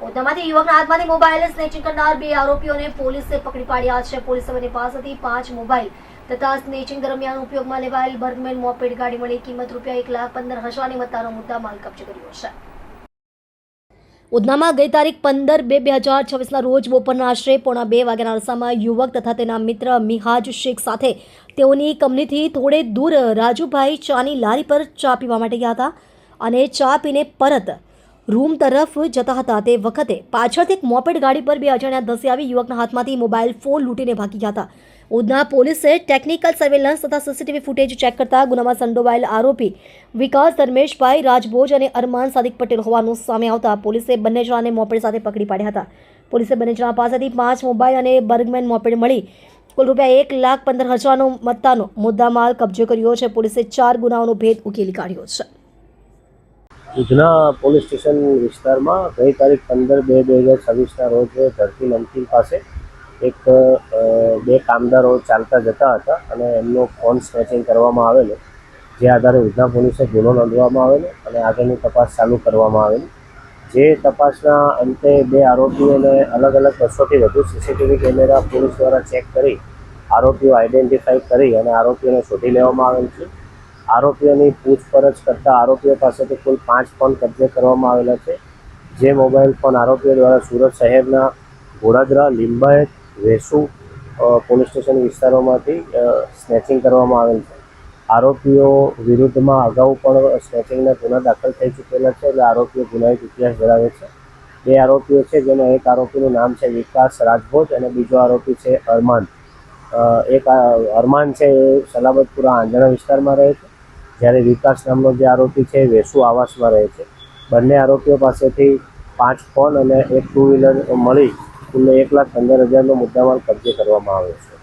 ઉધનામાંથી યુવકના હાથમાંથી mobile snatching કરનાર 2 આરોપીઓને પોલીસે પકડી પાડ્યા છે. પોલીસે બંને પાસેથી 5 મોબાઈલ તથા સ્નેચિંગ દરમિયાન ઉપયોગમાં લેવાયેલ બર્ગમેન મોપેડ ગાડી મળી કિંમત ₹1,15,000ની મત્તાનો મુદ્દામાલ કબજે કર્યો છે. ઉધનામાં ગઈ તારીખ 15/2/2026ના રોજ બપોરના આશરે 1:45 વાગ્યાના અરસામાં યુવક તથા તેના મિત્ર મિહાજ શેખ સાથે તેઓની કંપનીથી થોડે દૂર રાજુભાઈ ચાની લારી પર ચા પીવા માટે ગયા હતા અને ચા પીને પરત રૂમ તરફ જતા હતા. તે વખતે પાછળથી એક મોપેડ ગાડી પર 2 અજાણ્યા ધસી આવી યુવકના હાથમાંથી મોબાઈલ ફોન લૂંટીને ભાગી ગયા હતા. ઉધના પોલીસે ટેકનિકલ સર્વેલન્સ તથા સીસીટીવી ફૂટેજ ચેક કરતા ગુનામાં સંડોવાયેલ આરોપી વિકાસ ધર્મેશભાઈ રાજભોજ અને અરમાન સાદિક પટેલ હોવાનું સામે આવતા પોલીસે બંને જણાને મોપેડ સાથે પકડી પાડ્યા હતા. પોલીસે બંને જણા પાસેથી 5 મોબાઈલ અને બર્ગમેન મોપેડ મળી કુલ ₹1,15,000નો મત્તાનો મુદ્દામાલ કબજે કર્યો છે. પોલીસે 4 ગુનાઓનો ભેદ ઉકેલી કાઢ્યો છે. ઉધના પોલીસ સ્ટેશન વિસ્તારમાં ગઈ તારીખ 15/2/2026ના રોજ ધરતી નમકીન પાસે એક 2 કામદારો ચાલતા જતા હતા અને એમનો ફોન સ્નેચિંગ કરવામાં આવેલો, જે આધારે ઉધના પોલીસે ગુનો નોંધવામાં આવેલો અને આગળની તપાસ ચાલુ કરવામાં આવેલી. જે તપાસના અંતે 2 આરોપીઓને અલગ અલગ 200થી વધુ સીસીટીવી કેમેરા પોલીસ દ્વારા ચેક કરી આરોપીઓ આઈડેન્ટિફાઈ કરી અને આરોપીઓને શોધી લેવામાં આવેલ છે. આરોપીઓની પૂછપરછ કરતા આરોપીઓ પાસેથી કુલ 5 ફોન કબજે કરવામાં આવેલા છે. જે મોબાઈલ ફોન આરોપીઓ દ્વારા સુરત શહેરના ઘોડાદરા, લિંબાયત, વેસુ પોલીસ સ્ટેશન વિસ્તારોમાંથી સ્નેચિંગ કરવામાં આવેલ છે. આરોપીઓ વિરુદ્ધમાં અગાઉ પણ સ્નેચિંગના ગુના દાખલ થઈ ચૂકેલા છે, એટલે આરોપીઓ ગુનાહિત ઇતિહાસ ધરાવે છે. 2 આરોપીઓ છે, જેમાં એક આરોપીનું નામ છે વિકાસ રાજભોજ અને બીજો આરોપી છે અરમાન. એક અરમાન છે એ સલાબતપુરા આંજણા વિસ્તારમાં રહે છે, જ્યારે વિકાસ નામનો જે આરોપી છે એ વેસુ આવાસમાં રહે છે. બંને આરોપીઓ પાસેથી 5 ફોન અને એક 2 વ્હીલર મળી કુલ ₹1,15,000નો મુદ્દામાલ કબજે કરવામાં આવ્યો છે.